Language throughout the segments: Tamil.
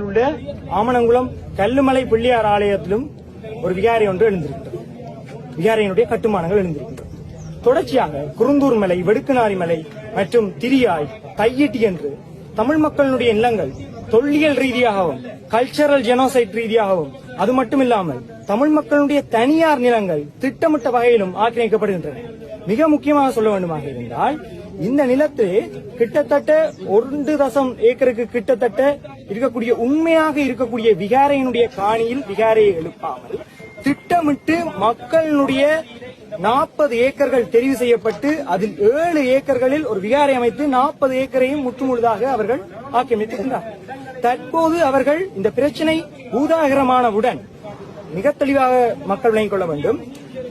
உள்ள ஆமணங்குளம் கல்லுமலை பிள்ளையார் ஆலயத்திலும் ஒரு விகாரை ஒன்று எழுந்திருக்கிறது. விகாரையினுடைய கட்டுமானங்கள் எழுந்திருக்கின்றன. தொடர்ச்சியாக குருந்தூர் மலை, வெடுக்குநாரி மலை மற்றும் திரியாய், தையிட்டி என்று தமிழ் மக்களுடைய நிலங்கள் தொல்லியல் ரீதியாகவும் கல்ச்சரல் ஜெனோசைட் ரீதியாகவும் அது மட்டுமில்லாமல் தமிழ் மக்களுடைய தனியார் நிலங்கள் திட்டமிட்ட வகையிலும் ஆக்கிரமிக்கப்படுகின்றன. மிக முக்கியமாக சொல்ல வேண்டுமாக இருந்தால் இந்த நிலத்திலே கிட்டத்தட்ட 1 ஏக்கருக்கு கிட்டத்தட்ட இருக்கக்கூடிய உண்மையாக இருக்கக்கூடிய விகாரையினுடைய காணியில் விகாரையை எழுப்பாமல் திட்டமிட்டு மக்களுடைய 40 ஏக்கர்கள் தெரிவு செய்யப்பட்டு அதில் 7 ஏக்கர்களில் ஒரு விகாரை அமைத்து 40 ஏக்கரையும் முற்றுமுழுதாக அவர்கள் ஆக்கிரமித்திருக்கிறார்கள். தற்போது அவர்கள் இந்த பிரச்சனை பூதாகரமானவுடன் மிக தெளிவாக மக்கள் விளங்கிக் கொள்ள வேண்டும்.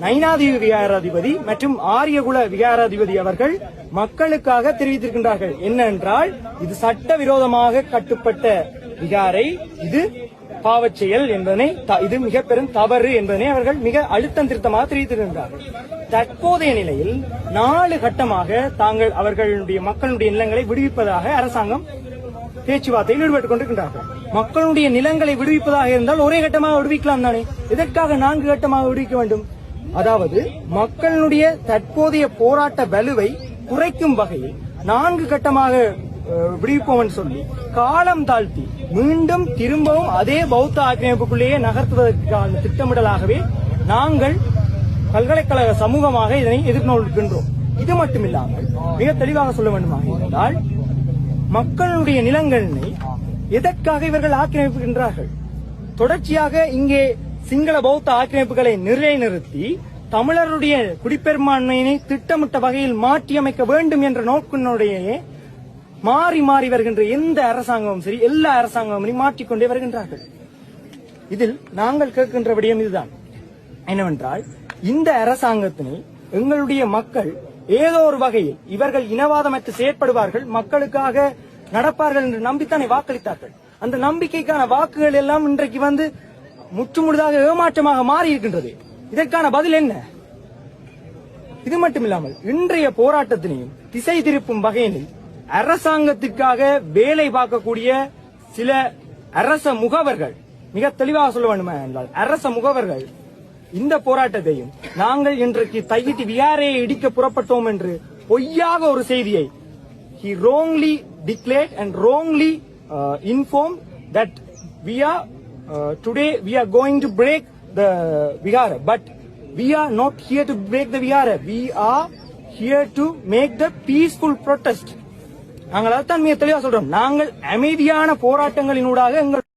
நைனாதீவு விகாராதிபதி மற்றும் ஆரியகுல விகாராதிபதி அவர்கள் மக்களுக்காக தெரிவித்திருக்கின்றார்கள் என்னவென்றால், இது சட்டவிரோதமாக கட்டுப்பட்ட விகாரை, இது பாவச் செயல் என்பதனை, இது மிக பெரும் தவறு என்பதனை அவர்கள் மிக அழுத்தம் திருத்தமாக தெரிவித்திருக்கின்றார்கள். தற்போதைய நிலையில் 4 கட்டமாக தாங்கள் அவர்களுடைய மக்களுடைய நிலங்களை விடுவிப்பதாக அரசாங்கம் பேச்சுவார்த்தையில் ஈடுபட்டுக் கொண்டிருக்கின்றார்கள். மக்களுடைய நிலங்களை விடுவிப்பதாக இருந்தால் ஒரே கட்டமாக விடுவிக்கலாம் தானே, இதற்காக 4 கட்டமாக விடுவிக்க வேண்டும்? அதாவது மக்களுடைய தற்போதைய போராட்ட வலுவை குறைக்கும் வகையில் 4 கட்டமாக விடுவிப்போம் சொல்லி காலம் தாழ்த்தி மீண்டும் திரும்பவும் அதே பௌத்த ஆக்கிரமிப்புக்குள்ளேயே நகர்த்துவதற்கான திட்டமிடலாகவே நாங்கள் பல்கலைக்கழக சமூகமாக இதனை எதிர்நோக்கின்றோம். இது மட்டுமில்லாமல் மிக தெளிவாக சொல்ல வேண்டுமாக இருந்தால், மக்களுடைய நிலங்களை எதற்காக இவர்கள் ஆக்கிரமிப்புகின்றார்கள்? தொடர்ச்சியாக இங்கே சிங்கள பௌத்த ஆக்கிரமிப்புகளை நிலைநிறுத்தி தமிழருடைய குடிப்பெரும்பான்மையினை திட்டமிட்ட வகையில் மாற்றியமைக்க வேண்டும் என்ற நோக்கினுடைய மாறி மாறி வருகின்ற எந்த அரசாங்கமும் சரி, எல்லா அரசாங்கமும் மாற்றிக்கொண்டே வருகின்றார்கள். இதில் நாங்கள் கேட்கின்ற விடயம் இதுதான் என்னவென்றால், இந்த அரசாங்கத்தினை எங்களுடைய மக்கள் ஏதோ ஒரு வகையில் இவர்கள் இனவாதமற்று செயற்படுவார்கள், மக்களுக்காக நடப்பார்கள் என்று நம்பித்தானே வாக்களித்தார்கள். அந்த நம்பிக்கைக்கான வாக்குகள் எல்லாம் இன்றைக்கு வந்து முற்றுமுழுதாக ஏமாற்றமாக மாறி இருக்கின்றது. இதற்கான பதில் என்ன? இது மட்டுமில்லாமல் இன்றைய போராட்டத்தினையும் திசை திருப்பும் வகையில் அரசாங்கத்திற்காக வேலை பார்க்கக்கூடிய சில அரச முகவர்கள், மிக தெளிவாக சொல்ல வேண்டுமா என்றால் அரச முகவர்கள் இந்த போராட்டத்தையும் நாங்கள் இன்றைக்கு தையிட்டி விகாரையை இடிக்க புறப்பட்டோம் என்று பொய்யாக ஒரு செய்தியை he wrongly declared and wrongly informed that today we are going to break the vihara, but we are not here to break the vihara, we are here to make the peaceful protest. நாங்கள் அதைத்தான் மிக தெளிவாக சொல்றோம். நாங்கள் அமைதியான போராட்டங்களினூடாக எங்கள்